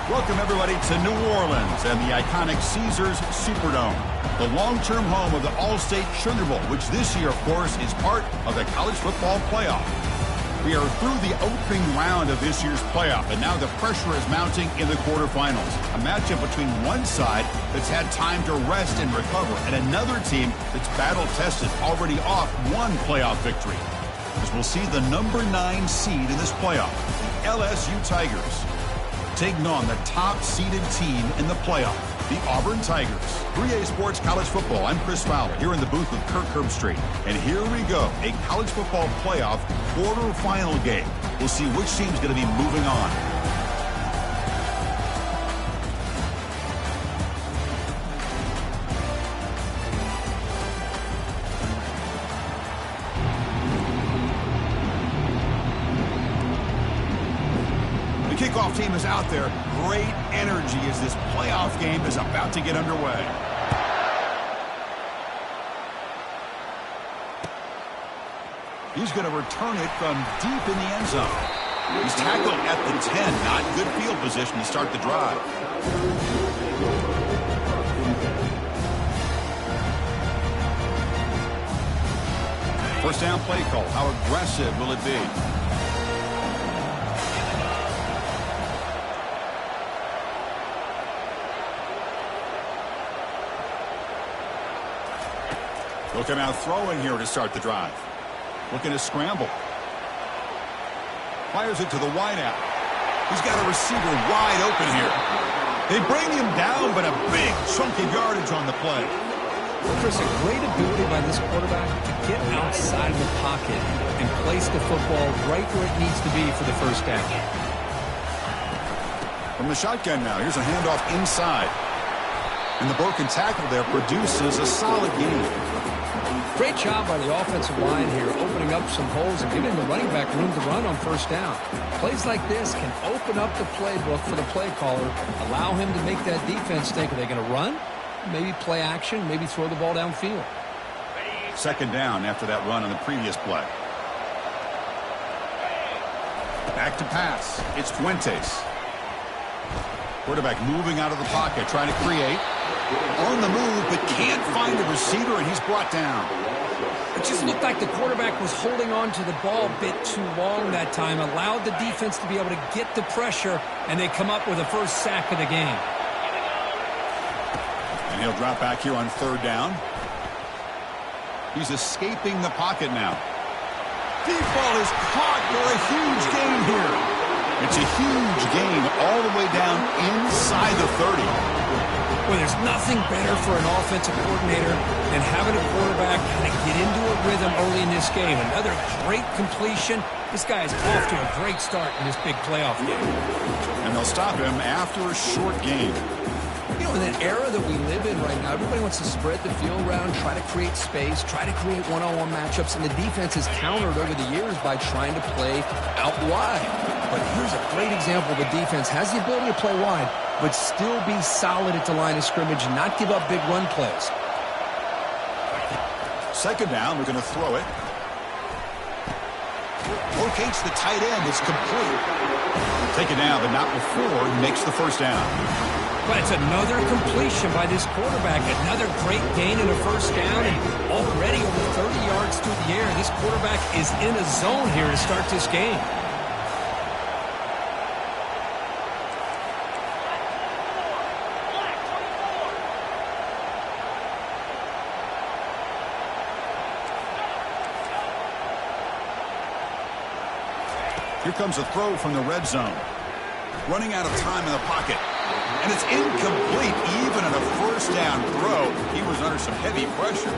Welcome, everybody, to New Orleans and the iconic Caesars Superdome, the long-term home of the All-State Sugar Bowl, which this year, of course, is part of the college football playoff. We are through the opening round of this year's playoff, and now the pressure is mounting in the quarterfinals. A matchup between one side that's had time to rest and recover, and another team that's battle-tested, already off one playoff victory. As we'll see the number 9 seed in this playoff, the LSU Tigers, taking on the top-seeded team in the playoff, the Auburn Tigers. 3A Sports College Football. I'm Chris Fowler here in the booth with Kirk Herbstreit. And here we go, a college football playoff quarterfinal game. We'll see which team's going to be moving on. Kickoff team is out there. Great energy as this playoff game is about to get underway. He's going to return it from deep in the end zone. He's tackled at the 10. Not good field position to start the drive. First down play call. How aggressive will it be? Looking out throwing here to start the drive. Looking to scramble. Fires it to the wideout. He's got a receiver wide open here. They bring him down, but a big chunk of yardage on the play. Chris, a great ability by this quarterback to get outside the pocket and place the football right where it needs to be for the first down. From the shotgun now, here's a handoff inside. And the broken tackle there produces a solid gain. Great job by the offensive line here, opening up some holes and giving the running back room to run on first down. Plays like this can open up the playbook for the play caller, allow him to make that defense think, are they going to run? Maybe play action, maybe throw the ball downfield. Second down after that run on the previous play. Back to pass. It's Fuentes. Quarterback moving out of the pocket, trying to create. On the move, but can't find a receiver, and he's brought down. It just looked like the quarterback was holding on to the ball a bit too long that time, allowed the defense to be able to get the pressure, and they come up with a first sack of the game. And he'll drop back here on third down. He's escaping the pocket now. Deep ball is caught for a huge gain here. It's a huge gain all the way down inside the 30. Well, there's nothing better for an offensive coordinator than having a quarterback kind of get into a rhythm early in this game. Another great completion. This guy is off to a great start in this big playoff game. And they'll stop him after a short game. You know, in that era that we live in right now, everybody wants to spread the field around, try to create space, try to create one-on-one matchups, and the defense has countered over the years by trying to play out wide. But here's a great example. The defense has the ability to play wide, but still be solid at the line of scrimmage and not give up big run plays. Second down, we're going to throw it. Locates the tight end. It's complete. Take it down, but not before he makes the first down. But it's another completion by this quarterback. Another great gain in a first down, and already over 30 yards through the air. This quarterback is in a zone here to start this game. Here comes a throw from the red zone. Running out of time in the pocket. And it's incomplete, even in a first down throw. He was under some heavy pressure.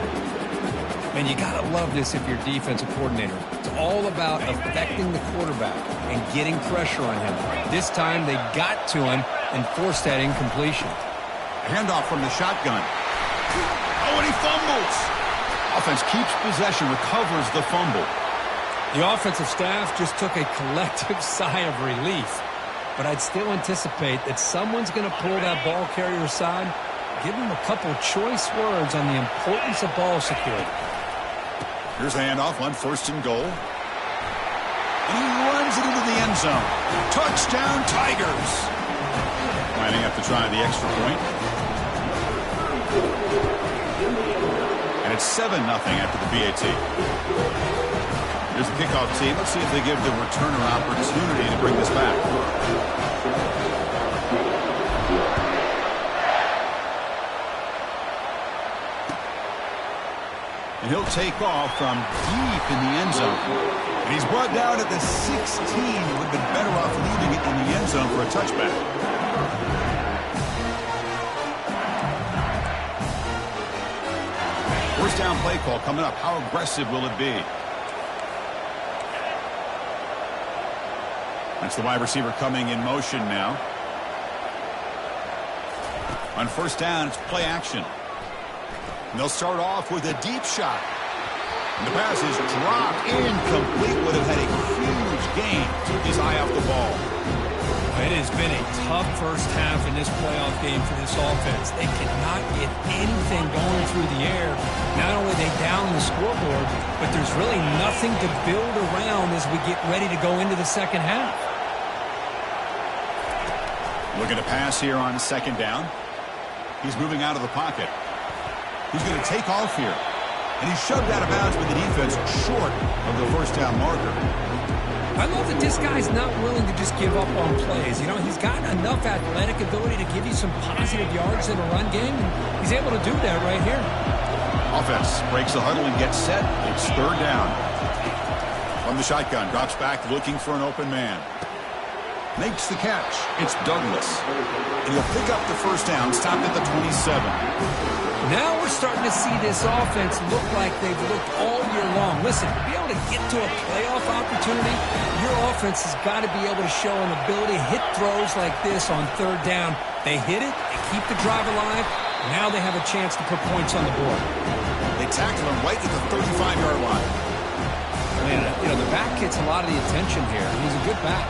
And you got to love this if you're defensive coordinator. It's all about affecting the quarterback and getting pressure on him. This time they got to him and forced that incompletion. Handoff from the shotgun. Oh, and he fumbles. Offense keeps possession, recovers the fumble. The offensive staff just took a collective sigh of relief. But I'd still anticipate that someone's going to pull that ball carrier aside, give him a couple choice words on the importance of ball security. Here's the handoff on first and goal. And he runs it into the end zone. Touchdown, Tigers. Lining up to try the extra point. And it's 7-0 after the PAT. Here's the kickoff team. Let's see if they give the returner opportunity to bring this back. And he'll take off from deep in the end zone. And he's brought down at the 16. He would have been better off leaving it in the end zone for a touchback. First down play call coming up. How aggressive will it be? That's the wide receiver coming in motion now. On first down, it's play action. And they'll start off with a deep shot. And the pass is dropped incomplete. Would have had a huge gain. Took his eye off the ball. It has been a tough first half in this playoff game for this offense. They cannot get anything going through the air. Not only are they down the scoreboard, but there's really nothing to build around as we get ready to go into the second half. Looking to pass here on second down. He's moving out of the pocket. He's going to take off here. And he's shoved out of bounds with the defense short of the first down marker. I love that this guy's not willing to just give up on plays. You know, he's got enough athletic ability to give you some positive yards in a run game, and he's able to do that right here. Offense breaks the huddle and gets set. It's third down. From the shotgun, drops back looking for an open man. Makes the catch. It's Douglas. And he'll pick up the first down, stopped at the 27. Now we're starting to see this offense look like they've looked all year long. Listen, to be able to get to a playoff opportunity, your offense has got to be able to show an ability to hit throws like this on third down. They hit it, they keep the drive alive. Now they have a chance to put points on the board. They tackle him right at the 35-yard line. Man, you know, the back gets a lot of the attention here. He's a good back.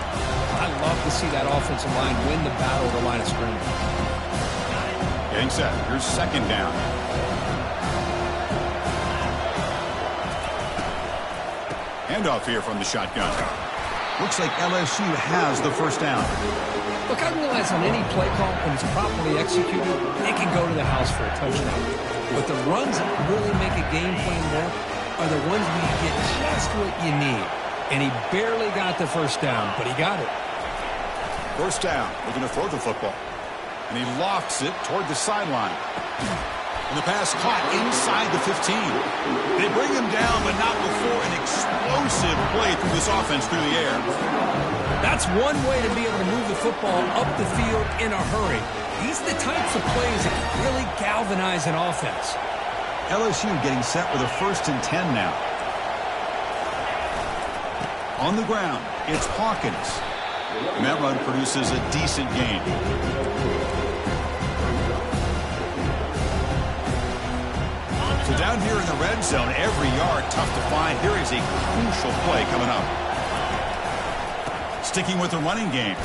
I love to see that offensive line win the battle of the line of scrimmage. Getting set. Here's second down. Handoff here from the shotgun. Looks like LSU has the first down. Look, I realize on any play call, when it's properly executed, it can go to the house for a touchdown. But the runs that really make a game plan work are the ones where you get just what you need. And he barely got the first down, but he got it. First down. Looking to throw the football. And he lofts it toward the sideline. And the pass caught inside the 15. They bring him down, but not before an explosive play through this offense through the air. That's one way to be able to move the football up the field in a hurry. These are the types of plays that can really galvanize an offense. LSU getting set with a 1st and 10 now. On the ground, it's Hawkins. And that run produces a decent gain. So down here in the red zone, every yard tough to find. Here is a crucial play coming up. Sticking with the running game.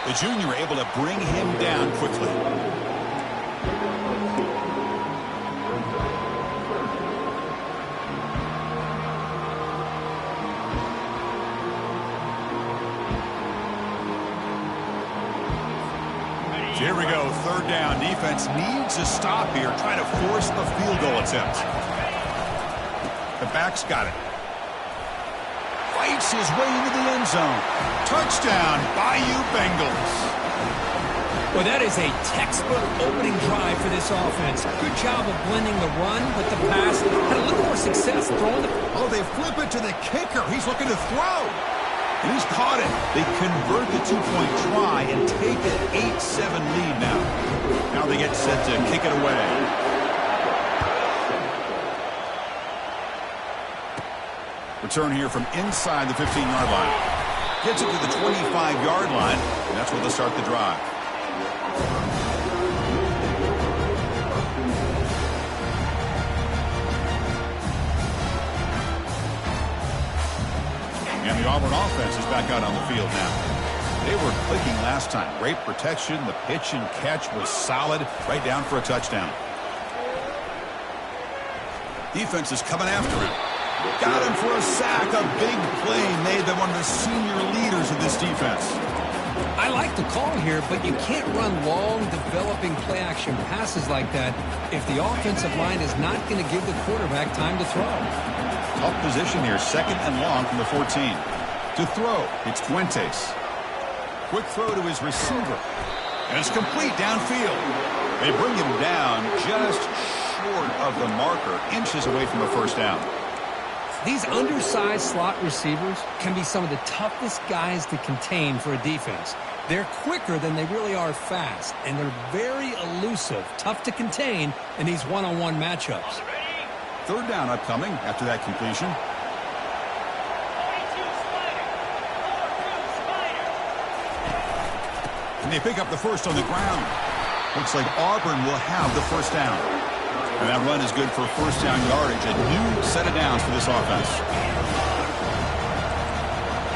The junior able to bring him down quickly. Here we go, third down. Defense needs a stop here, trying to force a field goal attempt. The back's got it. Fights his way into the end zone. Touchdown, Bayou Bengals. Well, that is a textbook opening drive for this offense. Good job of blending the run with the pass. Had a little more success throwing the... Oh, they flip it to the kicker. He's looking to throw. And he's caught it. They convert the two-point try and take an 8-7 lead now. Now they get set to kick it away. Return here from inside the 15-yard line. Gets it to the 25-yard line, and that's where they'll start the drive. And the Auburn offense is back out on the field now. They were clicking last time. Great protection. The pitch and catch was solid. Right down for a touchdown. Defense is coming after him. Got him for a sack. A big play made them one of the senior leaders of this defense. I like the call here, but you can't run long, developing play-action passes like that if the offensive line is not going to give the quarterback time to throw. Tough position here, 2nd and long from the 14. To throw, it's Fuentes. Quick throw to his receiver. And it's complete downfield. They bring him down just short of the marker, inches away from a first down. These undersized slot receivers can be some of the toughest guys to contain for a defense. They're quicker than they really are fast, and they're very elusive, tough to contain in these one-on-one matchups. 3rd down upcoming after that completion. And they pick up the first on the ground. Looks like Auburn will have the first down. And that run is good for first down yardage. A new set of downs for this offense.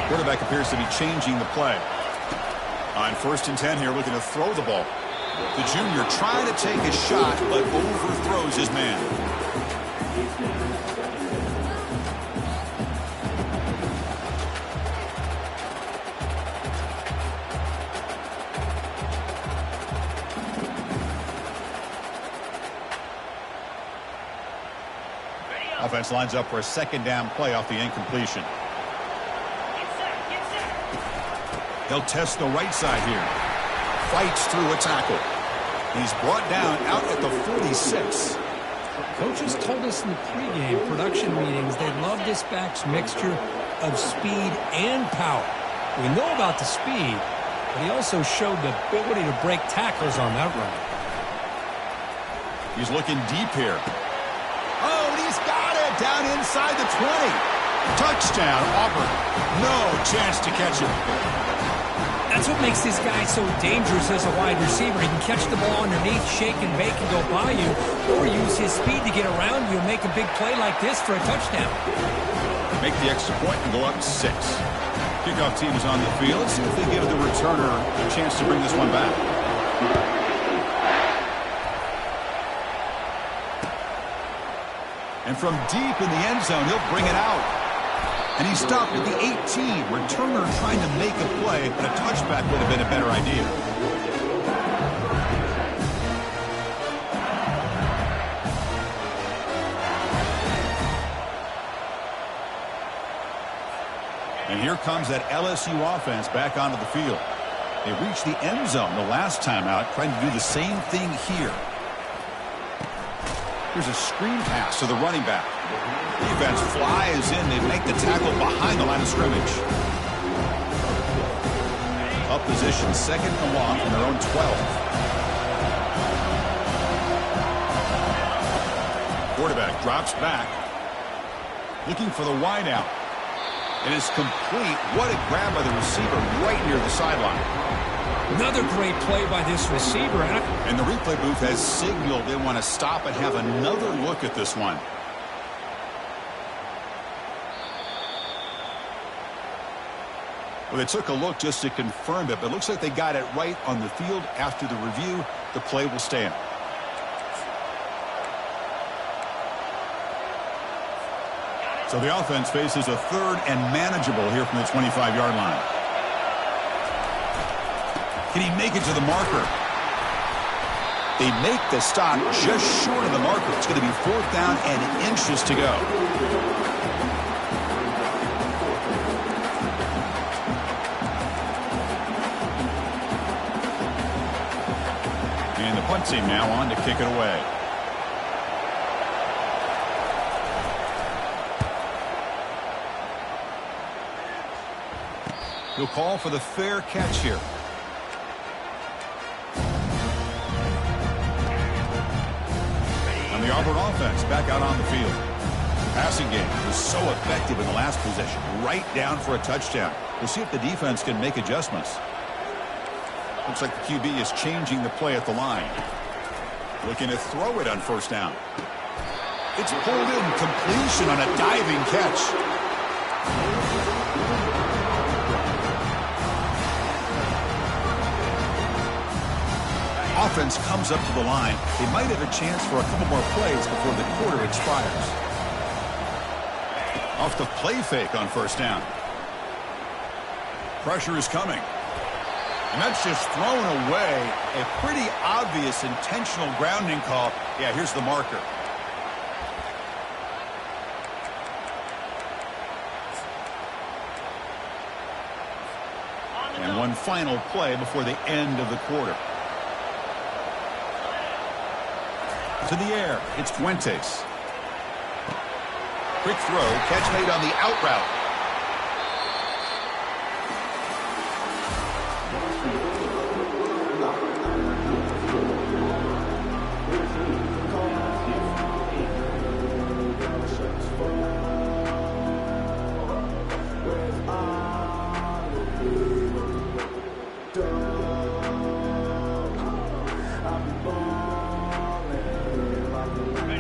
Quarterback appears to be changing the play. On 1st and 10 here, looking to throw the ball. The junior trying to take a shot, but overthrows his man. Offense lines up for a 2nd down play off the incompletion. They'll test the right side here. Fights through a tackle. He's brought down out at the 46. Coaches told us in the pregame production meetings they love this back's mixture of speed and power. We know about the speed, but he also showed the ability to break tackles on that run. He's looking deep here. Oh, and he's got it down inside the 20. Touchdown, Auburn. No chance to catch him. That's what makes this guy so dangerous as a wide receiver. He can catch the ball underneath, shake and bake and go by you, or use his speed to get around you and make a big play like this for a touchdown. Make the extra point and go up 6. Kickoff team is on the field. Let's see if they give the returner a chance to bring this one back. And from deep in the end zone, he'll bring it out. And he stopped at the 18. Returner trying to make a play, but a touchback would have been a better idea. And here comes that LSU offense back onto the field. They reached the end zone the last time out, trying to do the same thing here. Here's a screen pass to the running back. Defense flies in. They make the tackle behind the line of scrimmage. Up position, 2nd and long from their own 12. Quarterback drops back. Looking for the wide out. It is complete. What a grab by the receiver right near the sideline. Another great play by this receiver. And the replay booth has signaled they want to stop and have another look at this one. Well, they took a look just to confirm it, but it looks like they got it right on the field. After the review, the play will stand. So the offense faces a 3rd and manageable here from the 25-yard line. Can he make it to the marker? They make the stop just short of the marker. It's going to be 4th down and inches to go. And the punt team now on to kick it away. He'll call for the fair catch here. And the Auburn offense back out on the field. Passing game was so effective in the last possession. Right down for a touchdown. We'll see if the defense can make adjustments. Looks like the QB is changing the play at the line. Looking to throw it on 1st down. It's pulled in. Completion on a diving catch. Offense comes up to the line. They might have a chance for a couple more plays before the quarter expires. Off the play fake on 1st down. Pressure is coming. And that's just thrown away. A pretty obvious intentional grounding call. Yeah, here's the marker. And one final play before the end of the quarter. To the air, it's Fuentes. Quick throw, catch made on the out route.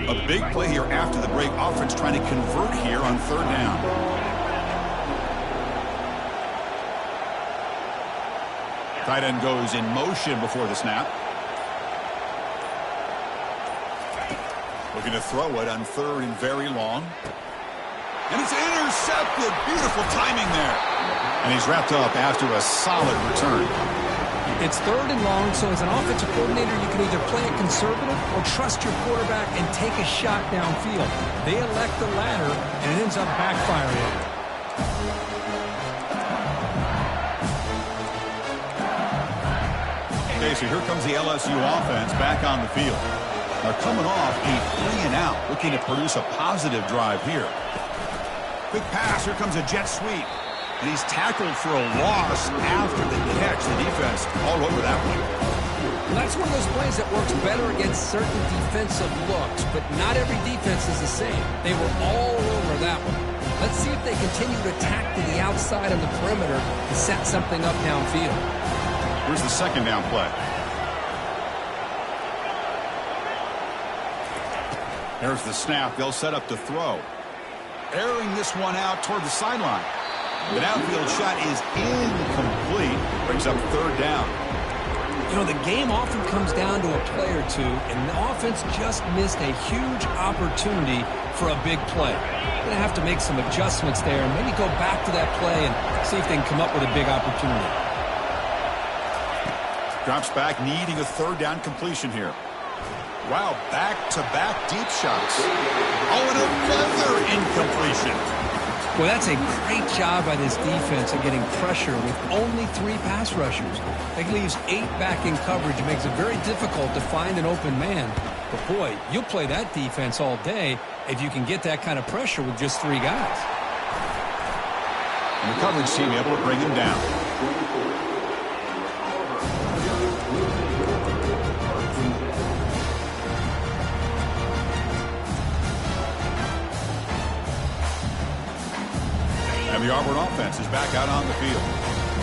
A big play here after the break. Offense trying to convert here on third down. Tight end goes in motion before the snap. Looking to throw it on third and very long. And it's intercepted. Beautiful timing there. And he's wrapped up after a solid return. It's third and long, so as an offensive coordinator, you can either play it conservative or trust your quarterback and take a shot downfield. They elect the latter, and it ends up backfiring. Okay, so here comes the LSU offense back on the field. They're coming off a 3-and-out, looking to produce a positive drive here. Quick pass, here comes a jet sweep. And he's tackled for a loss after the catch. The defense all over that one. Well, that's one of those plays that works better against certain defensive looks, but not every defense is the same. They were all over that one. Let's see if they continue to attack to the outside of the perimeter and set something up downfield. Here's the second down play. There's the snap. They'll set up to throw. Airing this one out toward the sideline. The downfield shot is incomplete. Brings up third down. You know, the game often comes down to a play or two, and the offense just missed a huge opportunity for a big play. They're going to have to make some adjustments there and maybe go back to that play and see if they can come up with a big opportunity. Drops back, needing a third down completion here. Wow, back-to-back deep shots. Oh, and another incompletion. Well, that's a great job by this defense of getting pressure with only 3 pass rushers. That leaves 8 back in coverage. It makes it very difficult to find an open man. But, boy, you'll play that defense all day if you can get that kind of pressure with just 3 guys. And the coverage team able to bring him down. And the Auburn offense is back out on the field.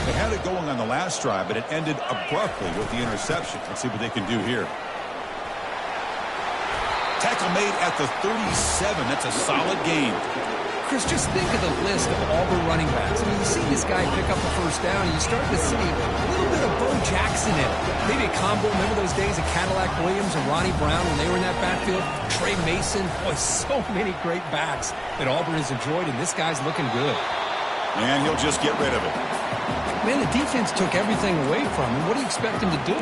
They had it going on the last drive, but it ended abruptly with the interception. Let's see what they can do here. Tackle made at the 37. That's a solid gain. Chris, just think of the list of Auburn running backs. I mean, you see this guy pick up a first down, and you start to see a little bit of Bo Jackson in it. Maybe a combo. Remember those days of Cadillac Williams and Ronnie Brown when they were in that backfield? Trey Mason. Boy, so many great backs that Auburn has enjoyed, and this guy's looking good. And he'll just get rid of it. Man, the defense took everything away from him. What do you expect him to do?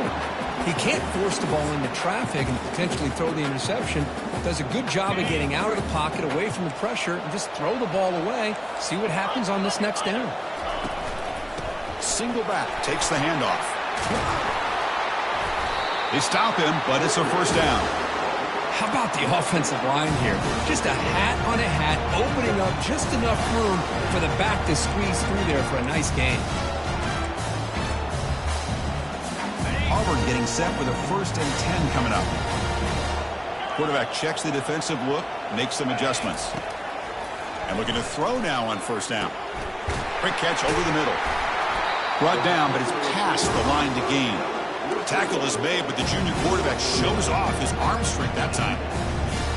He can't force the ball into traffic and potentially throw the interception. Does a good job of getting out of the pocket, away from the pressure, and just throw the ball away. See what happens on this next down. Single back, takes the handoff. They stop him, but it's a first down. How about the offensive line here? Just a hat on a hat, opening up just enough room for the back to squeeze through there for a nice gain. Auburn getting set with a 1st and 10 coming up. Quarterback checks the defensive look, makes some adjustments. And looking to throw now on first down. Quick catch over the middle. Brought down, but it's past the line to gain. Tackle is made, but the junior quarterback shows off his arm strength that time.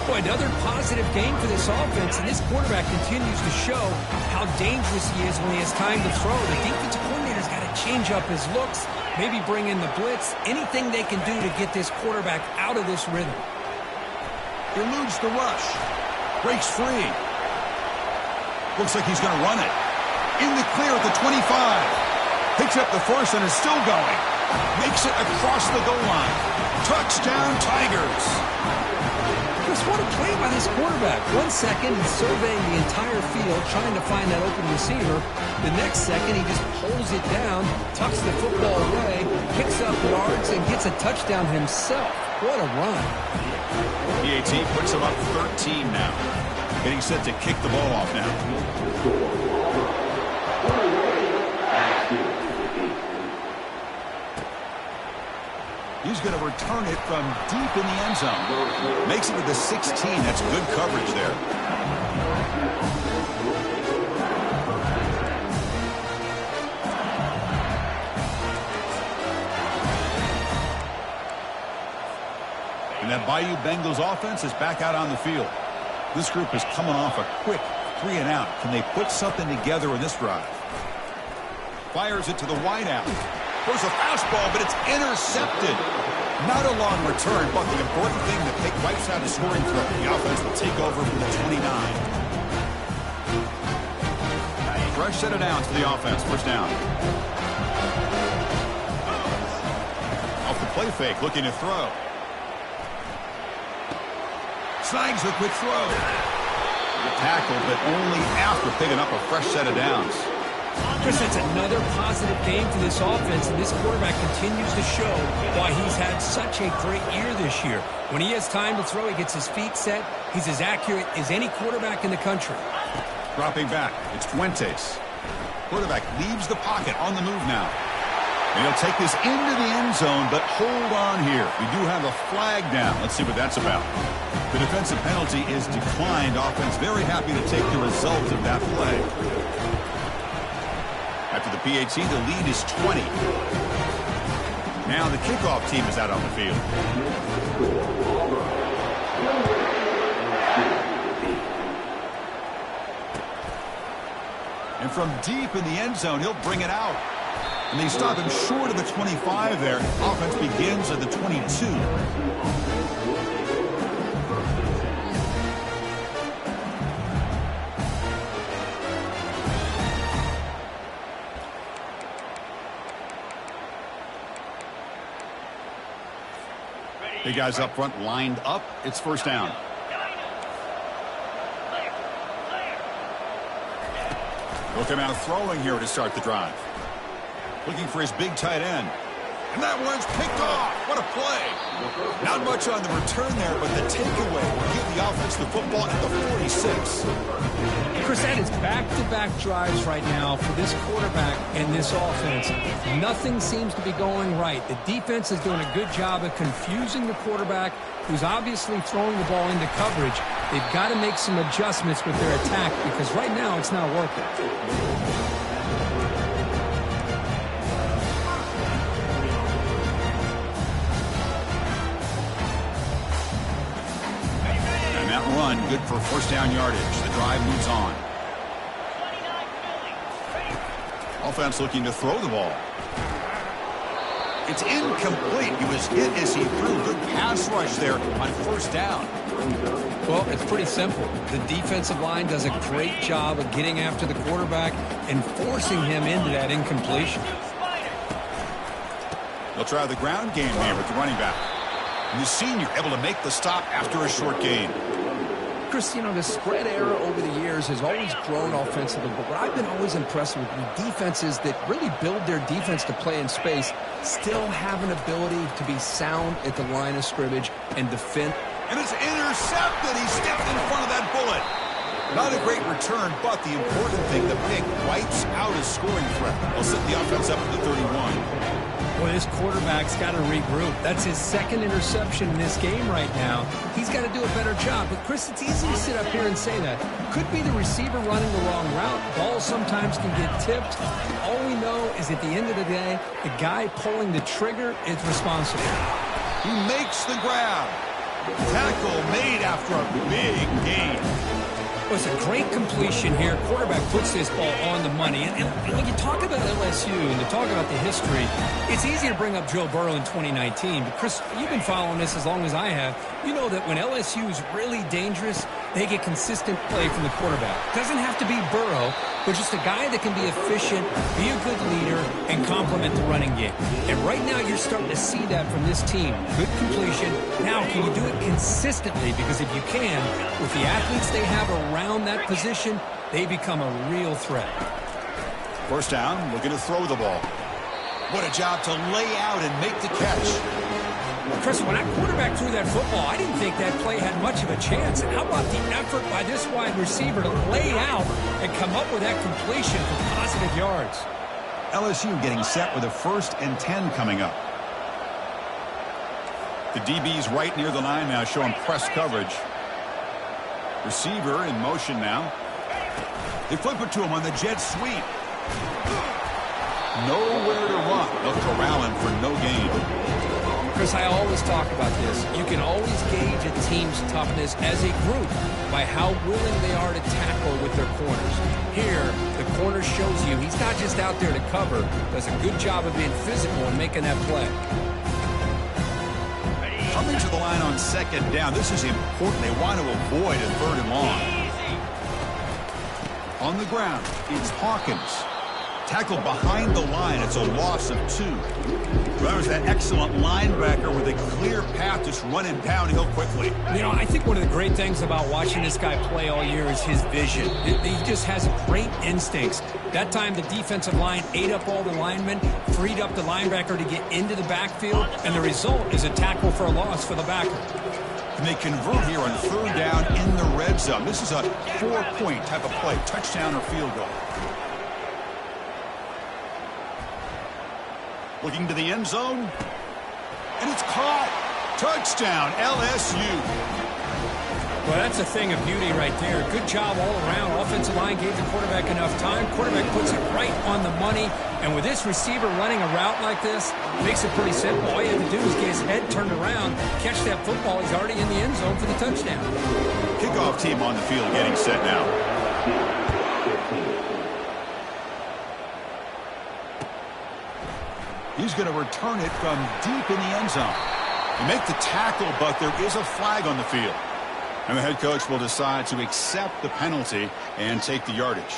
Boy, another positive game for this offense, and this quarterback continues to show how dangerous he is when he has time to throw. The defensive coordinator's got to change up his looks, maybe bring in the blitz, anything they can do to get this quarterback out of this rhythm. Eludes the rush. Breaks free. Looks like he's going to run it. In the clear at the 25. Picks up the force and is still going. Makes it across the goal line. Touchdown, Tigers. Chris, what a play by this quarterback. 1 second, he's surveying the entire field, trying to find that open receiver. The next second, he just pulls it down, tucks the football away, picks up yards, and gets a touchdown himself. What a run. PAT puts him up 13 now. Getting set to kick the ball off now. He's going to return it from deep in the end zone. Makes it to the 16. That's good coverage there. And that Bayou Bengals offense is back out on the field. This group is coming off a quick 3 and out. Can they put something together in this drive? Fires it to the wideout. There's a fastball, but it's intercepted. Not a long return, but the important thing that Pick wipes out a scoring threat. The offense will take over from the 29. Fresh set of downs for the offense. First down. Off the play fake, looking to throw. Snags the quick throw. Tackle, but only after picking up a fresh set of downs. Chris, that's another positive game for this offense, and this quarterback continues to show why he's had such a great year this year. When he has time to throw, he gets his feet set. He's as accurate as any quarterback in the country. Dropping back, it's Fuentes. Quarterback leaves the pocket on the move now. And he'll take this into the end zone, but hold on here. We do have a flag down. Let's see what that's about. The defensive penalty is declined. Offense very happy to take the result of that play. After the PAT, the lead is 20. Now the kickoff team is out on the field. And from deep in the end zone, he'll bring it out. And they stop him short of the 25 there. Offense begins at the 22. Big guys up front lined up. It's first down. Look him out throwing here to start the drive. Looking for his big tight end. And that one's picked off. What a play. Not much on the return there, but the takeaway will give the offense the football at the 46. Chris, that is back-to-back drives right now for this quarterback and this offense. Nothing seems to be going right. The defense is doing a good job of confusing the quarterback, who's obviously throwing the ball into coverage. They've got to make some adjustments with their attack because right now it's not working. Run, good for first down yardage. The drive moves on. Offense looking to throw the ball. It's incomplete. He was hit as he threw. Good pass rush there on first down. Well, it's pretty simple. The defensive line does a great job of getting after the quarterback and forcing him into that incompletion. They'll try the ground game here with the running back. And the senior able to make the stop after a short gain. Chris, you know, the spread era over the years has always grown offensively, but what I've been always impressed with defenses that really build their defense to play in space still have an ability to be sound at the line of scrimmage and defend. And it's intercepted. He stepped in front of that bullet. Not a great return, but the important thing, the pick wipes out his scoring threat. He'll set the offense up at the 31. Boy, this quarterback's got to regroup. That's his second interception in this game right now. He's got to do a better job. But, Chris, it's easy to sit up here and say that. Could be the receiver running the wrong route. Balls sometimes can get tipped. All we know is at the end of the day, the guy pulling the trigger is responsible. He makes the grab. Tackle made after a big gain. Well, it's a great completion here. Quarterback puts this ball on the money. And when you talk about LSU and you talk about the history, it's easy to bring up Joe Burrow in 2019. But, Chris, you've been following this as long as I have. You know that when LSU is really dangerous, they get consistent play from the quarterback. Doesn't have to be Burrow, but just a guy that can be efficient, be a good leader, and complement the running game. And right now you're starting to see that from this team. Good completion. Now, can you do it consistently? Because if you can, with the athletes they have around that position, they become a real threat. First down, looking to throw the ball. What a job to lay out and make the catch. Chris, when that quarterback threw that football, I didn't think that play had much of a chance. And how about the effort by this wide receiver to lay out and come up with that completion for positive yards? LSU getting set with a 1st and 10 coming up. The DB's right near the line now, showing press coverage. Receiver in motion now. They flip it to him on the jet sweep. Nowhere to run. They'll corral him for no gain. Chris, I always talk about this. You can always gauge a team's toughness as a group by how willing they are to tackle with their corners. Here, the corner shows you he's not just out there to cover, does a good job of being physical and making that play. Coming to the line on 2nd down. This is important. They want to avoid a 3rd and long. On the ground, it's Hawkins. Tackled behind the line. It's a loss of 2. That was that excellent linebacker with a clear path just running downhill quickly. You know, I think one of the great things about watching this guy play all year is his vision. He just has great instincts. That time the defensive line ate up all the linemen, freed up the linebacker to get into the backfield, and the result is a tackle for a loss for the backer. And they convert here on 3rd down in the red zone. This is a 4-point type of play, touchdown or field goal. Looking to the end zone. And it's caught. Touchdown, LSU. Well, that's a thing of beauty right there. Good job all around. Offensive line gave the quarterback enough time. Quarterback puts it right on the money. And with this receiver running a route like this, makes it pretty simple. All you have to do is get his head turned around, catch that football. He's already in the end zone for the touchdown. Kickoff team on the field getting set now. He's going to return it from deep in the end zone. They make the tackle, but there is a flag on the field. And the head coach will decide to accept the penalty and take the yardage.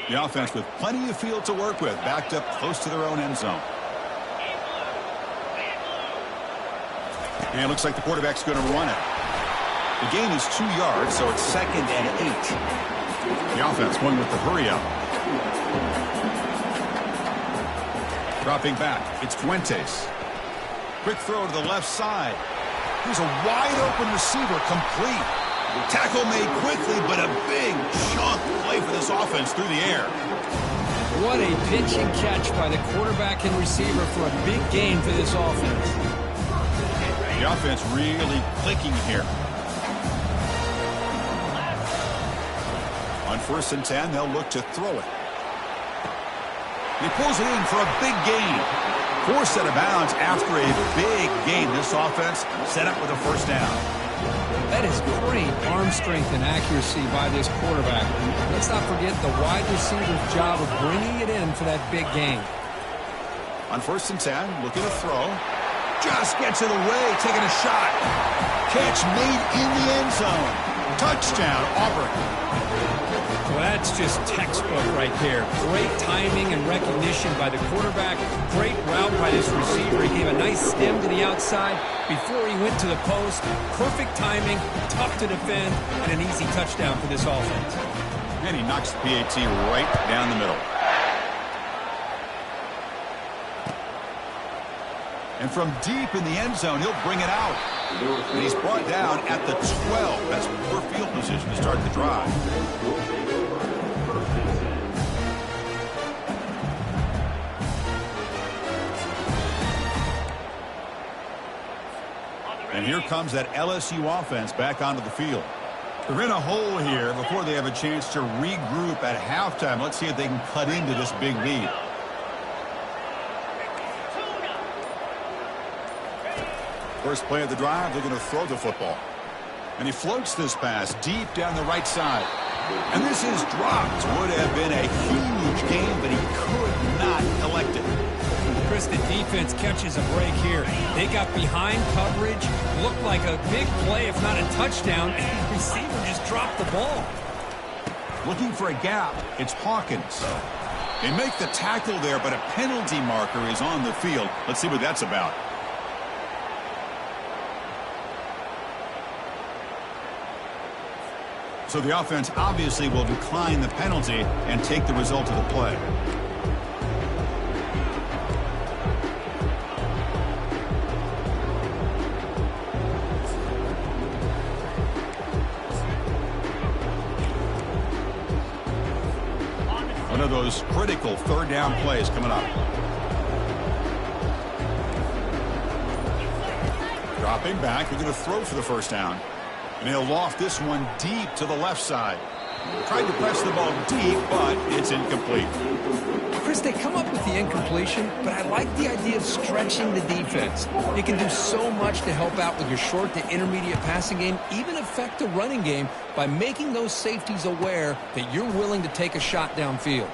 The offense with plenty of field to work with, backed up close to their own end zone. And it looks like the quarterback's going to run it. The gain is 2 yards, so it's 2nd and 8. The offense going with the hurry up. Dropping back, it's Fuentes. Quick throw to the left side. Here's a wide-open receiver, complete. Tackle made quickly, but a big chunk play for this offense through the air. What a pitch and catch by the quarterback and receiver for a big gain for this offense. The offense really clicking here. On 1st and 10, they'll look to throw it. He pulls it in for a big gain. Forced out of bounds after a big gain. This offense set up with a 1st down. That is great arm strength and accuracy by this quarterback. Let's not forget the wide receiver's job of bringing it in for that big gain. On 1st and 10, looking to throw. Just gets it away, taking a shot. Catch made in the end zone. Touchdown, Auburn. Well, that's just textbook right there. Great timing and recognition by the quarterback. Great route by this receiver. He gave a nice stem to the outside before he went to the post. Perfect timing, tough to defend, and an easy touchdown for this offense. And he knocks the PAT right down the middle. And from deep in the end zone, he'll bring it out. And he's brought down at the 12. That's poor field position to start the drive. And here comes that LSU offense back onto the field. They're in a hole here before they have a chance to regroup at halftime. Let's see if they can cut into this big lead. First play of the drive, they're going to throw the football. And he floats this pass deep down the right side. And this is dropped. Would have been a huge gain, but he could not collect it. Chris, unless the defense catches a break here. They got behind coverage, looked like a big play, if not a touchdown, and the receiver just dropped the ball. Looking for a gap, it's Hawkins. They make the tackle there, but a penalty marker is on the field. Let's see what that's about. So the offense obviously will decline the penalty and take the result of the play. One of those critical third down plays coming up. Dropping back, they're going to throw for the first down. And he'll loft this one deep to the left side. Tried to press the ball deep, but it's incomplete. Chris, they come up with the incompletion, but I like the idea of stretching the defense. You can do so much to help out with your short to intermediate passing game, even affect the running game by making those safeties aware that you're willing to take a shot downfield.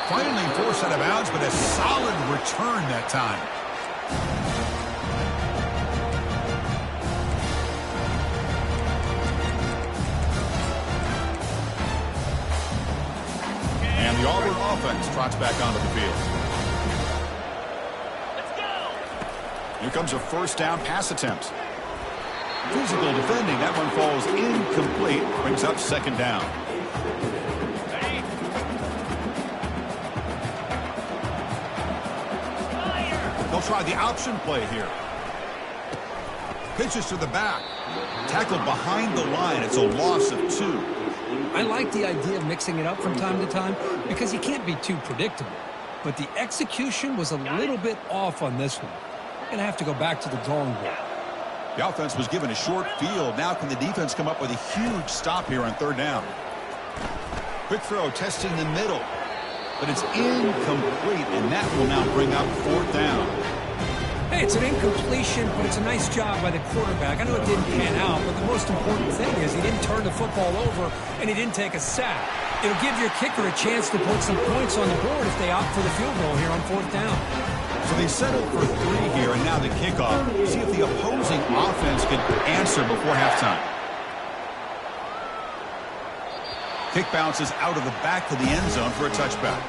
Finally forced out of bounds, but a solid return that time. And the Auburn offense trots back onto the field. Let's go. Here comes a first down pass attempt. Physical defending. That one falls incomplete. Brings up second down. Ready? Fire. They'll try the option play here. Pitches to the back. Tackled behind the line. It's a loss of 2. I like the idea of mixing it up from time to time because you can't be too predictable. But the execution was a little bit off on this one. We're going to have to go back to the drawing board. The offense was given a short field. Now can the defense come up with a huge stop here on third down? Quick throw testing the middle. But it's incomplete, and that will now bring up fourth down. Hey, it's an incompletion, but it's a nice job by the quarterback. I know it didn't pan out, but the most important thing is he didn't turn the football over and he didn't take a sack. It'll give your kicker a chance to put some points on the board if they opt for the field goal here on fourth down. So they settled for 3 here, and now the kickoff. See if the opposing offense can answer before halftime. Kick bounces out of the back of the end zone for a touchback.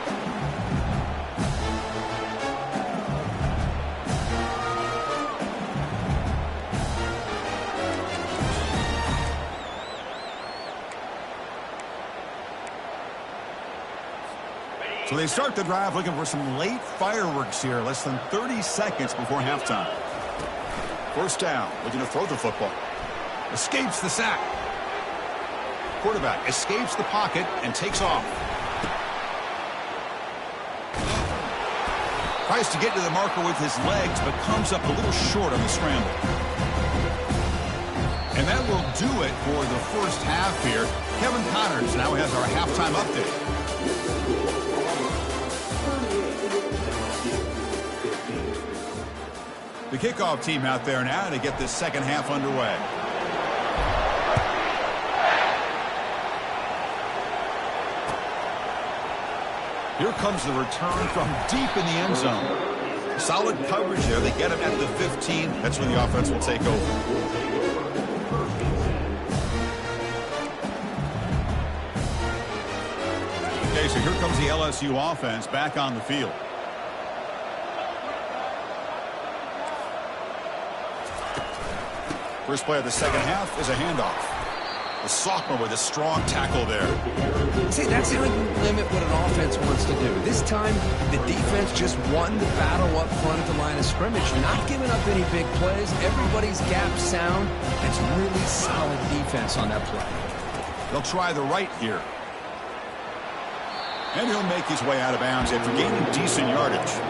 So they start the drive looking for some late fireworks here, less than 30 seconds before halftime. First down, looking to throw the football. Escapes the sack. Quarterback escapes the pocket and takes off. Tries to get to the marker with his legs, but comes up a little short on the scramble. And that will do it for the first half here. Kevin Connors now has our halftime update. The kickoff team out there now to get this second half underway. Here comes the return from deep in the end zone. Solid coverage there. They get him at the 15. That's when the offense will take over. Okay, so here comes the LSU offense back on the field. First play of the second half is a handoff. The sophomore with a strong tackle there. See, that's how you limit what an offense wants to do. This time, the defense just won the battle up front at the line of scrimmage, not giving up any big plays. Everybody's gap sound. It's really solid defense on that play. They'll try the right here. And he'll make his way out of bounds after gaining decent yardage.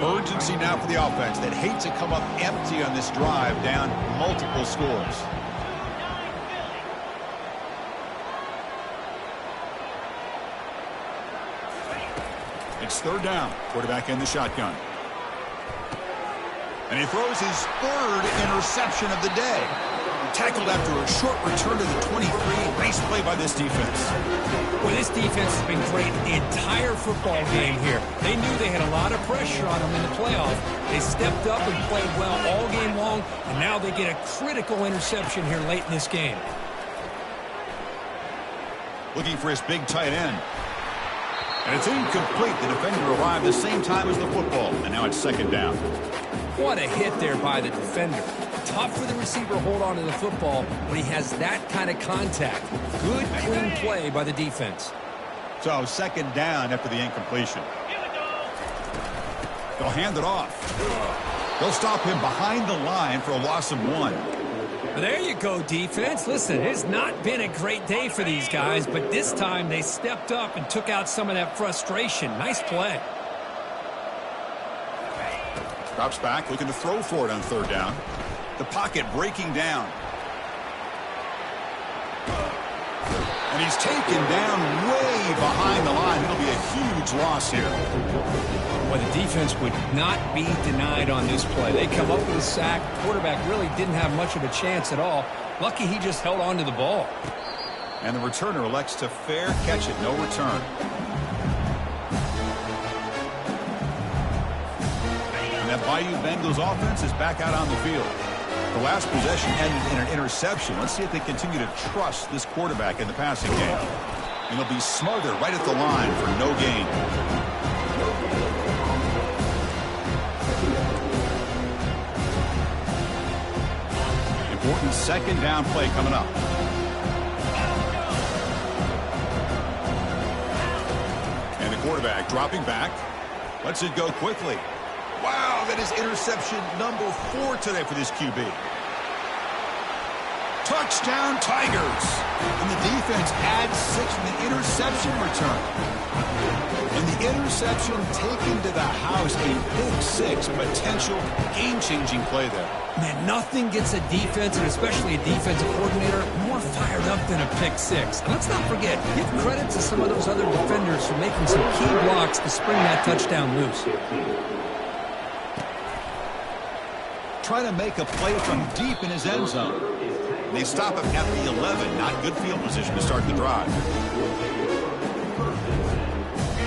Urgency now for the offense that hate to come up empty on this drive, down multiple scores. It's third down. Quarterback in the shotgun. And he throws his third interception of the day. Tackled after a short return to the 23. Nice play by this defense. Well, this defense has been great the entire football game here. They knew they had a lot of pressure on them in the playoff. They stepped up and played well all game long, and now they get a critical interception here late in this game. Looking for his big tight end. And it's incomplete. The defender arrived the same time as the football, and now it's second down. What a hit there by the defender. Tough for the receiver to hold on to the football when he has that kind of contact. Good, clean play by the defense. So second down after the incompletion. They'll hand it off. They'll stop him behind the line for a loss of 1. There you go, defense. Listen, it's not been a great day for these guys, but this time they stepped up and took out some of that frustration. Nice play. Drops back, looking to throw for it on third down. The pocket breaking down. And he's taken down way behind the line. It'll be a huge loss here. Well, the defense would not be denied on this play. They come up with a sack. Quarterback really didn't have much of a chance at all. Lucky he just held on to the ball. And the returner elects to fair catch it. No return. And that Bayou Bengals offense is back out on the field. The last possession ended in an interception. Let's see if they continue to trust this quarterback in the passing game. And they'll be smothered right at the line for no gain. Important second down play coming up. And the quarterback dropping back. Lets it go quickly. Wow, that is interception number 4 today for this QB. Touchdown, Tigers. And the defense adds 6 from the interception return. And the interception taken to the house, a big 6, potential game-changing play there. Man, nothing gets a defense, and especially a defensive coordinator, more fired up than a pick 6. And let's not forget, give credit to some of those other defenders for making some key blocks to spring that touchdown loose. Trying to make a play from deep in his end zone. They stop him at the 11. Not good field position to start the drive.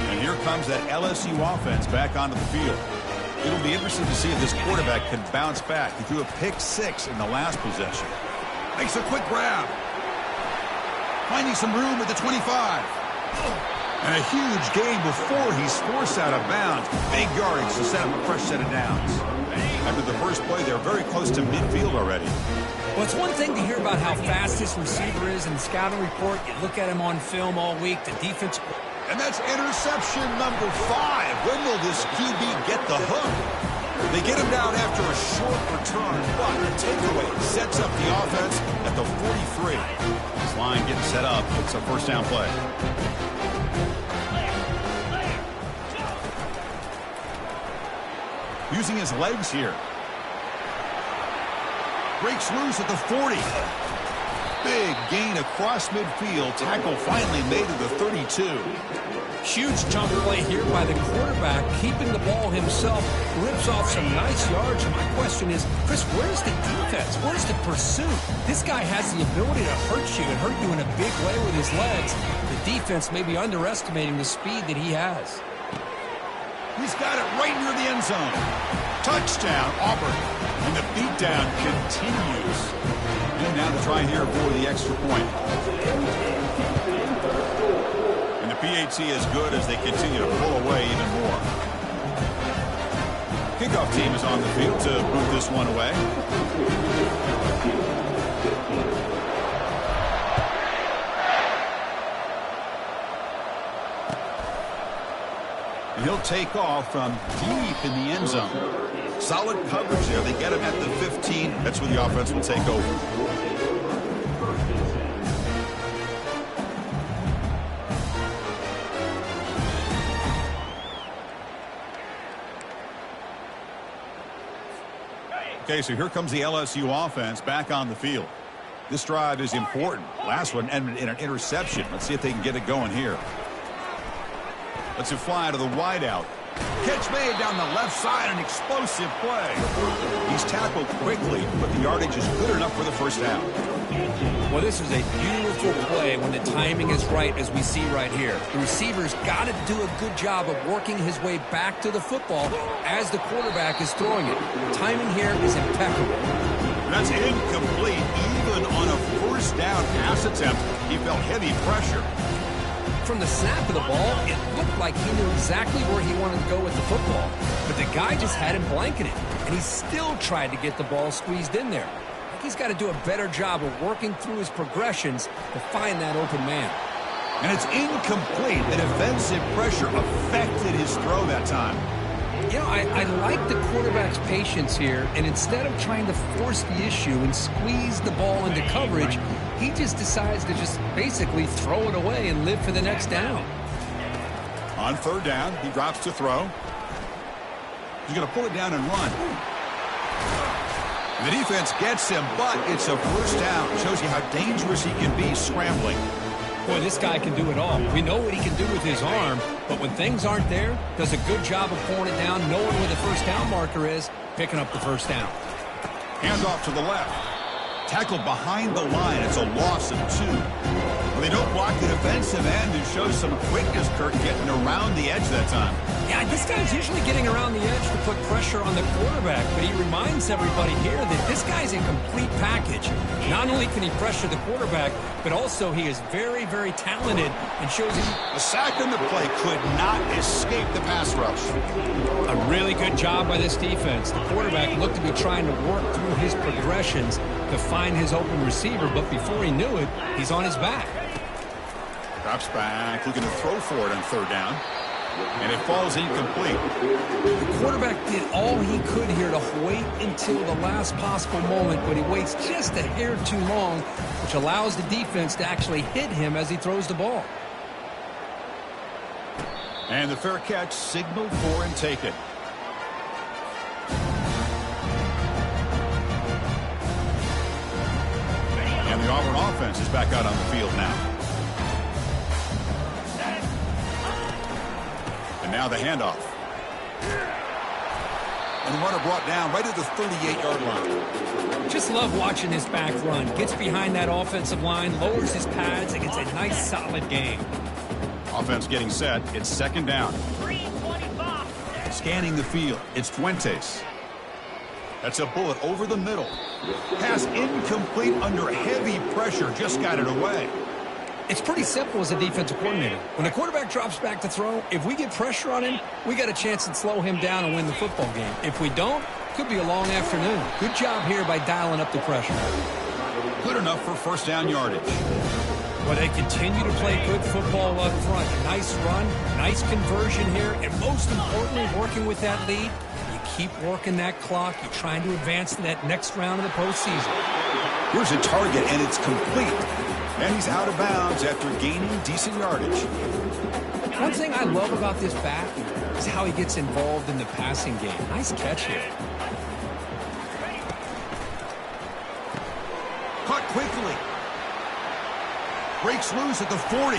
And here comes that LSU offense back onto the field. It'll be interesting to see if this quarterback can bounce back. He threw a pick 6 in the last possession. Makes a quick grab. Finding some room at the 25. And a huge gain before he's forced out of bounds. Big yardage to set up a fresh set of downs. After the first play, they're very close to midfield already. Well, it's one thing to hear about how fast this receiver is in the scouting report. You look at him on film all week. The defense... And that's interception number 5. When will this QB get the hook? They get him down after a short return, but the takeaway sets up the offense at the 43. This line getting set up. It's a first down play. Using his legs here. Breaks loose at the 40. Big gain across midfield. Tackle finally made to the 32. Huge chunk play here by the quarterback, keeping the ball himself, rips off some nice yards. And my question is, Chris, where's the defense? Where's the pursuit? This guy has the ability to hurt you and hurt you in a big way with his legs. The defense may be underestimating the speed that he has. He's got it right near the end zone. Touchdown, Auburn. And the beatdown continues. And now to try here for the extra point. And the PAT is good as they continue to pull away even more. Kickoff team is on the field to move this one away. And he'll take off from deep in the end zone. Solid coverage there. They get him at the 15. That's where the offense will take over. Okay, so here comes the LSU offense back on the field. This drive is important. Last one ended in an interception. Let's see if they can get it going here. Let's it fly to the wideout. Catch made down the left side, an explosive play. He's tackled quickly, but the yardage is good enough for the first down. Well, this is a beautiful play when the timing is right, as we see right here. The receiver's got to do a good job of working his way back to the football as the quarterback is throwing it. The timing here is impeccable. That's incomplete. Even on a first down pass attempt, he felt heavy pressure. From the snap of the ball, it looked like he knew exactly where he wanted to go with the football. But the guy just had him blanketed, and he still tried to get the ball squeezed in there. He's got to do a better job of working through his progressions to find that open man. And it's incomplete. The defensive pressure affected his throw that time. You know, I like the quarterback's patience here, and instead of trying to force the issue and squeeze the ball into coverage, he just decides to just basically throw it away and live for the next down. On third down, he drops to throw. He's going to pull it down and run. The defense gets him, but it's a first down. Shows you how dangerous he can be scrambling. Boy, this guy can do it all. We know what he can do with his arm, but when things aren't there, does a good job of pulling it down, knowing where the first down marker is, picking up the first down. Hands off to the left. Tackled behind the line. It's a loss of 2. Well, they don't block the defensive end and show some quickness, Kirk, getting around the edge that time. Yeah, this guy's usually getting around the edge to put pressure on the quarterback, but he reminds everybody here that this guy's a complete package. Not only can he pressure the quarterback, but also he is very, very talented and shows him. The sack in the play could not escape the pass rush. A really good job by this defense. The quarterback looked to be trying to work through his progressions to find his open receiver, but before he knew it, he's on his back. Drops back, looking to throw for it on third down. And it falls incomplete. The quarterback did all he could here to wait until the last possible moment, but he waits just a hair too long, which allows the defense to actually hit him as he throws the ball. And the fair catch signaled for and taken. And the Auburn offense is back out on the field now. And now the handoff. And the runner brought down right at the 38-yard line. Just love watching this back run. Gets behind that offensive line, lowers his pads, and gets a nice, solid gain. Offense getting set. It's second down. 325. Scanning the field. It's Fuentes. That's a bullet over the middle. Pass incomplete under heavy pressure. Just got it away. It's pretty simple as a defensive coordinator. When the quarterback drops back to throw, if we get pressure on him, we got a chance to slow him down and win the football game. If we don't, it could be a long afternoon. Good job here by dialing up the pressure. Good enough for first down yardage. Well, they continue to play good football up front. Nice run, nice conversion here, and most importantly, working with that lead, you keep working that clock. You're trying to advance to that next round of the postseason. Here's a target, and it's complete. And he's out of bounds after gaining decent yardage. One thing I love about this back is how he gets involved in the passing game. Nice catch here. Caught quickly. Breaks loose at the 40.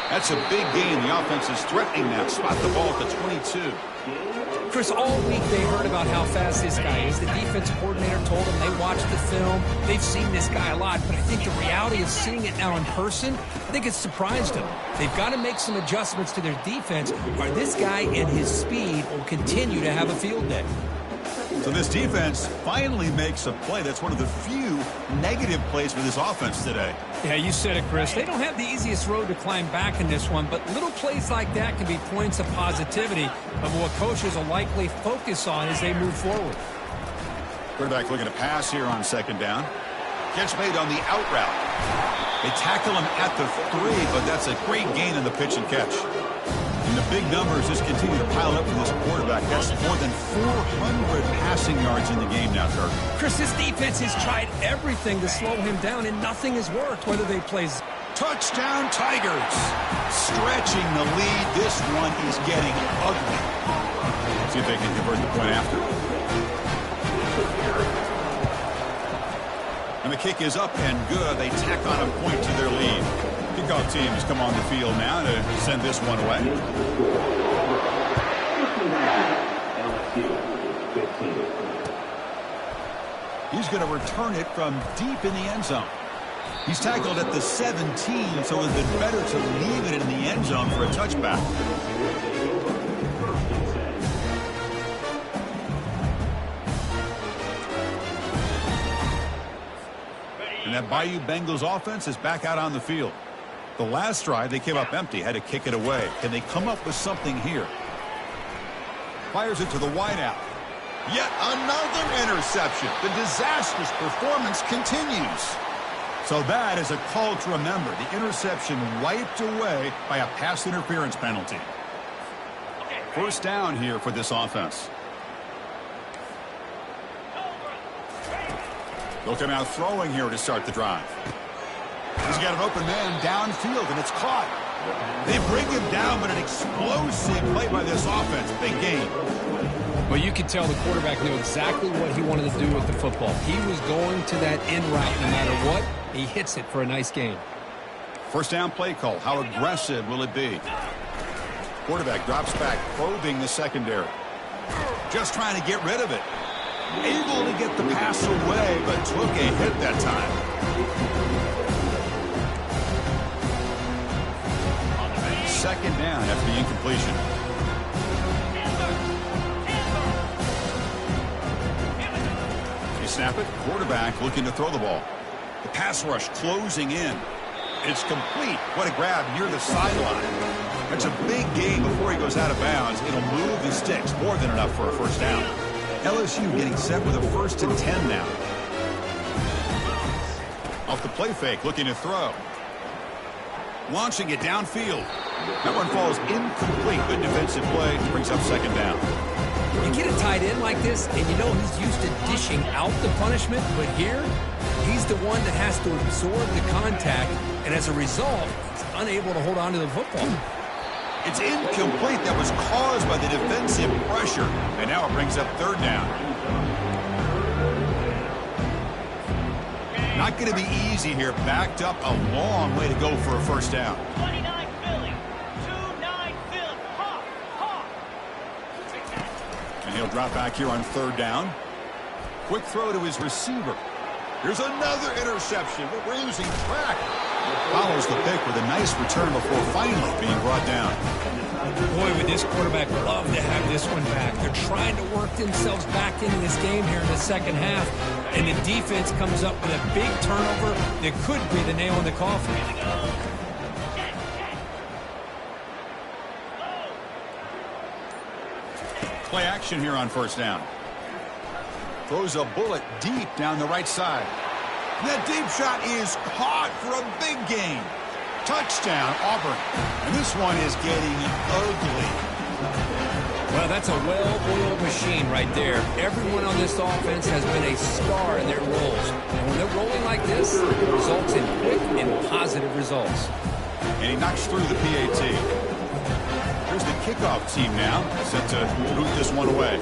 That's a big gain. The offense is threatening that. Spot the ball at the 22. Chris, all week they heard about how fast this guy is. The defensive coordinator told them they watched the film. They've seen this guy a lot, but I think the reality of seeing it now in person, I think it's surprised them. They've got to make some adjustments to their defense, or this guy and his speed will continue to have a field day. So this defense finally makes a play. That's one of the few negative plays for this offense today. Yeah, you said it, Chris. They don't have the easiest road to climb back in this one, but little plays like that can be points of positivity of what coaches will likely focus on as they move forward. Quarterback looking to pass here on second down. Catch made on the out route. They tackle him at the 3, but that's a great gain in the pitch and catch. And the big numbers just continue to pile up for this quarterback. That's more than 400 passing yards in the game now, Kirk. Chris, this defense has tried everything to slow him down, and nothing has worked, whether they play. Touchdown, Tigers. Stretching the lead. This one is getting ugly. See if they can convert the point after. And the kick is up and good. They tack on a point to their lead. Kickoff team has come on the field now to send this one away. He's going to return it from deep in the end zone. He's tackled at the 17, so it would have been better to leave it in the end zone for a touchback. And that Bayou Bengals offense is back out on the field. The last drive, they came up empty, had to kick it away. Can they come up with something here? Fires it to the wideout. Yet another interception. The disastrous performance continues. So that is a call to remember. The interception wiped away by a pass interference penalty. First down here for this offense. They'll come out throwing here to start the drive. He's got an open man downfield, and it's caught. They bring him down, but an explosive play by this offense. Big game. Well, you could tell the quarterback knew exactly what he wanted to do with the football. He was going to that in route no matter what. He hits it for a nice gain. First down play call. How aggressive will it be? Quarterback drops back, probing the secondary. Just trying to get rid of it. Able to get the pass away, but took a hit that time. Second down after the incompletion. They snap it. Quarterback looking to throw the ball. The pass rush closing in. It's complete. What a grab near the sideline. That's a big gain before he goes out of bounds. It'll move the sticks. More than enough for a first down. LSU getting set with a 1st and 10 now. Off the play fake, looking to throw. Launching it downfield. That one falls incomplete, but defensive play brings up second down. You get a tight end like this, and you know he's used to dishing out the punishment, but here, he's the one that has to absorb the contact, and as a result, he's unable to hold on to the football. It's incomplete. That was caused by the defensive pressure. And now it brings up third down. Not going to be easy here. Backed up a long way to go for a first down. 29 Philly. 2-9 Philly. Hawk. Hawk. And he'll drop back here on third down. Quick throw to his receiver. Here's another interception. We're losing track. Follows the pick with a nice return before finally being brought down. Boy, would this quarterback love to have this one back. They're trying to work themselves back into this game here in the second half, and the defense comes up with a big turnover that could be the nail in the coffin. Play action here on first down. Throws a bullet deep down the right side. That deep shot is caught for a big gain. Touchdown, Auburn. And this one is getting ugly. Well, that's a well-oiled machine right there. Everyone on this offense has been a star in their roles. And when they're rolling like this, it results in quick and positive results. And he knocks through the PAT. Here's the kickoff team now, set to boot this one away.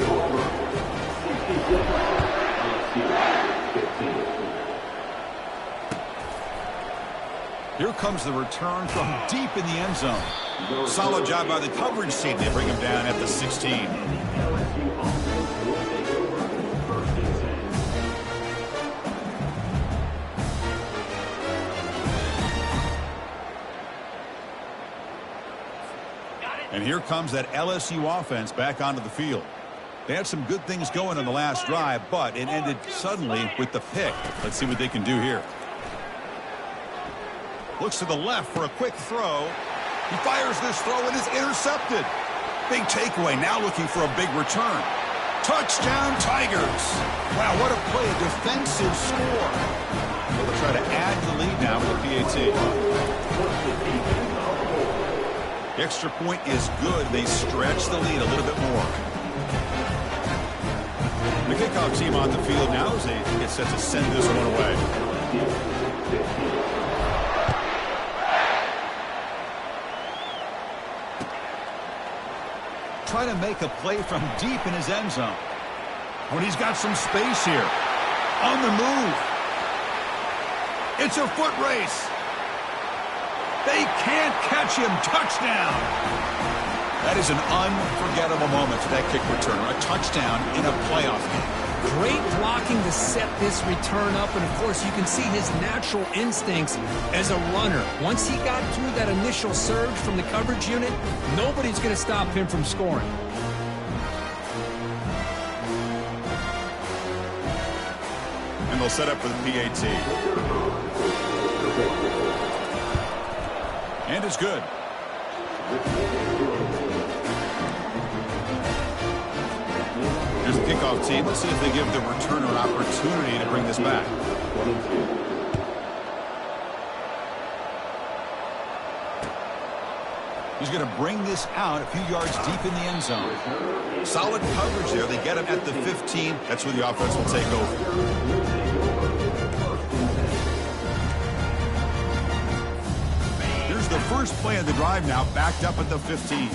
Here comes the return from deep in the end zone. Solid job by the coverage team. They bring him down at the 16. And here comes that LSU offense back onto the field. They had some good things going on the last drive, but it ended suddenly with the pick. Let's see what they can do here. Looks to the left for a quick throw. He fires this throw and is intercepted. Big takeaway, now looking for a big return. Touchdown, Tigers. Wow, what a play, a defensive score. They'll try to add the lead now with the PAT. The extra point is good. They stretch the lead a little bit more. The kickoff team on the field now as they get set to send this one away. Trying to make a play from deep in his end zone. When he's got some space here. On the move. It's a foot race. They can't catch him. Touchdown. That is an unforgettable moment for that kick returner. A touchdown in a playoff game. Great blocking to set this return up, and of course you can see his natural instincts as a runner. Once he got through that initial surge from the coverage unit, nobody's going to stop him from scoring. And they'll set up for the PAT. And it's good. Here's the kickoff team. Let's see if they give the returner an opportunity to bring this back. He's going to bring this out a few yards deep in the end zone. Solid coverage there. They get him at the 15. That's where the offense will take over. Here's the first play of the drive now, backed up at the 15.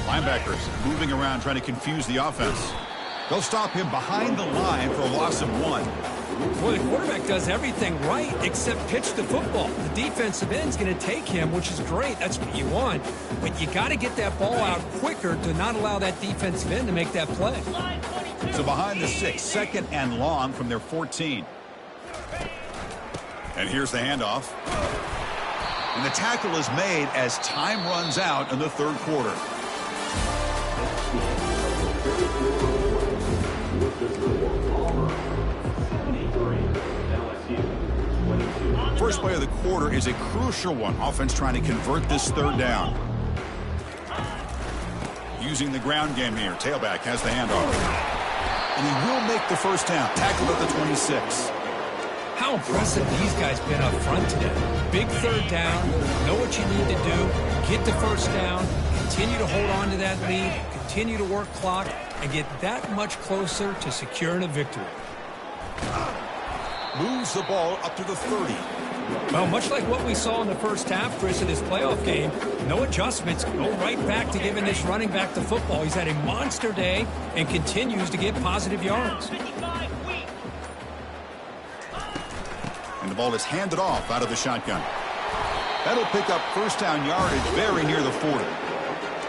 Linebackers moving around, trying to confuse the offense. They'll stop him behind the line for a loss of 1. Well, the quarterback does everything right except pitch the football. The defensive end's going to take him, which is great. That's what you want. But you got to get that ball out quicker to not allow that defensive end to make that play. So behind the 6, second and long from their 14. And here's the handoff. And the tackle is made as time runs out in the third quarter. First play of the quarter is a crucial one. Offense trying to convert this third down. Using the ground game here. Tailback has the handoff. And he will make the first down. Tackled at the 26. How impressive these guys been up front today. Big third down. Know what you need to do. Get the first down. Continue to hold on to that lead. Continue to work clock. And get that much closer to securing a victory. Moves the ball up to the 30. Well, much like what we saw in the first half, Chris, in this playoff game, no adjustments. Go right back to giving this running back the football. He's had a monster day and continues to get positive yards. And the ball is handed off out of the shotgun. That'll pick up first down yardage very near the 40.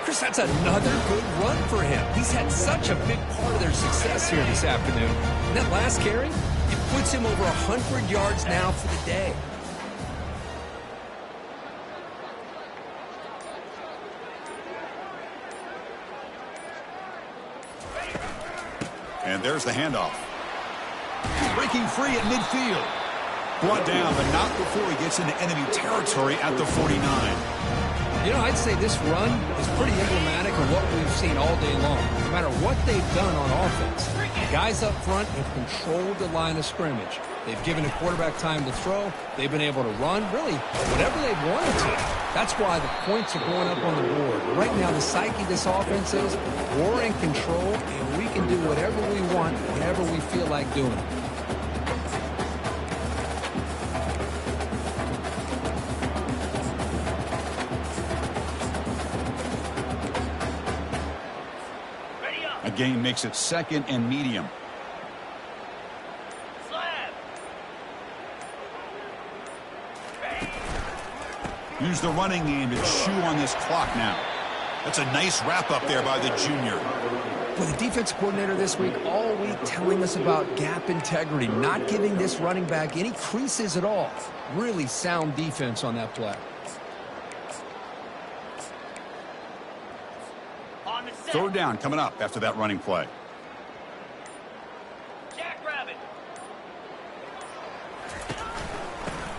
Chris, that's another good run for him. He's had such a big part of their success here this afternoon. And that last carry, it puts him over 100 yards now for the day. And there's the handoff. Breaking free at midfield. Brought down, but not before he gets into enemy territory at the 49. You know, I'd say this run is pretty emblematic of what we've seen all day long. No matter what they've done on offense, guys up front have controlled the line of scrimmage. They've given the quarterback time to throw. They've been able to run, really, whatever they've wanted to. That's why the points are going up on the board. Right now, the psyche of this offense is we're in control, and we can do whatever we want whenever we feel like doing it. A gain makes it second and medium. Use the running game to chew on this clock now. That's a nice wrap up there by the junior. Well, the defensive coordinator this week all week telling us about gap integrity, not giving this running back any creases at all. Really sound defense on that play. Third down coming up after that running play.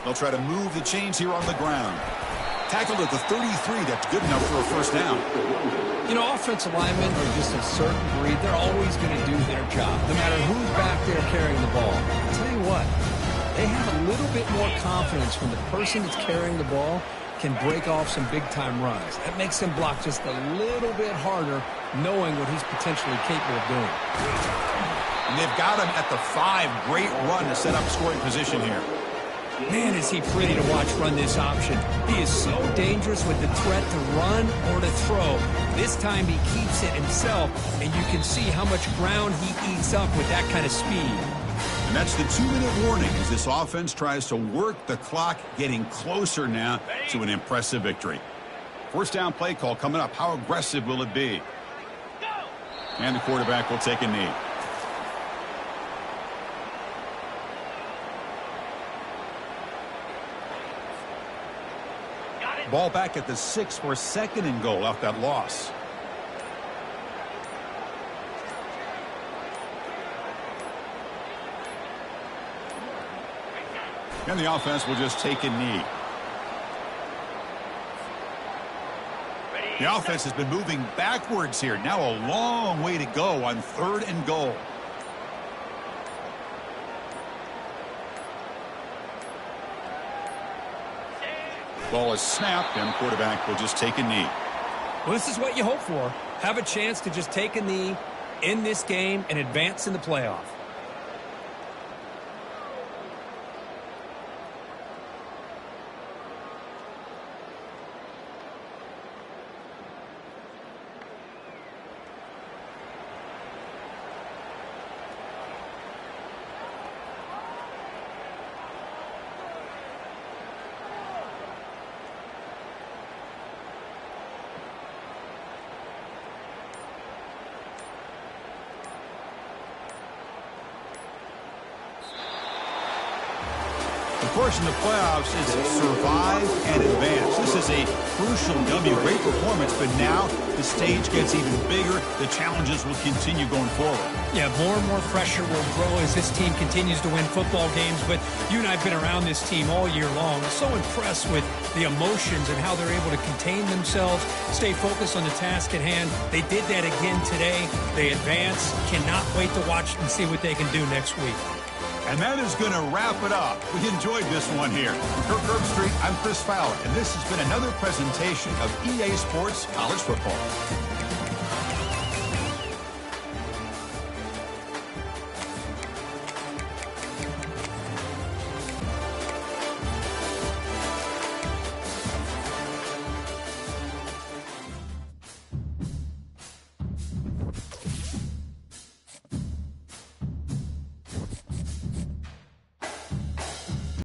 They'll try to move the chains here on the ground. Tackled at the 33. That's good enough for a first down. You know, offensive linemen are just a certain breed. They're always going to do their job, no matter who's back there carrying the ball. I'll tell you what, they have a little bit more confidence when the person that's carrying the ball can break off some big-time runs. That makes him block just a little bit harder, knowing what he's potentially capable of doing. And they've got him at the 5. Great run to set up scoring position here. Man, is he pretty to watch run this option. He is so dangerous with the threat to run or to throw. This time he keeps it himself, and you can see how much ground he eats up with that kind of speed. And And that's the 2-minute warning as this offense tries to work the clock, getting closer now to an impressive victory. First down play call coming up. How aggressive will it be? And the quarterback will take a knee. Ball back at the 6 for 2nd and goal off that loss. And the offense will just take a knee. The offense has been moving backwards here. Now a long way to go on 3rd and goal. Ball is snapped, and the quarterback will just take a knee. Well, this is what you hope for. Have a chance to just take a knee in this game and advance in the playoff. Of course, in the playoffs, it's survive and advance. This is a crucial W. Great performance, but now the stage gets even bigger. The challenges will continue going forward. Yeah, more and more pressure will grow as this team continues to win football games. But you and I have been around this team all year long. So impressed with the emotions and how they're able to contain themselves, stay focused on the task at hand. They did that again today. They advance. Cannot wait to watch and see what they can do next week. And that is going to wrap it up. We enjoyed this one here. From Kirk Street, I'm Chris Fowler, and this has been another presentation of EA Sports College Football.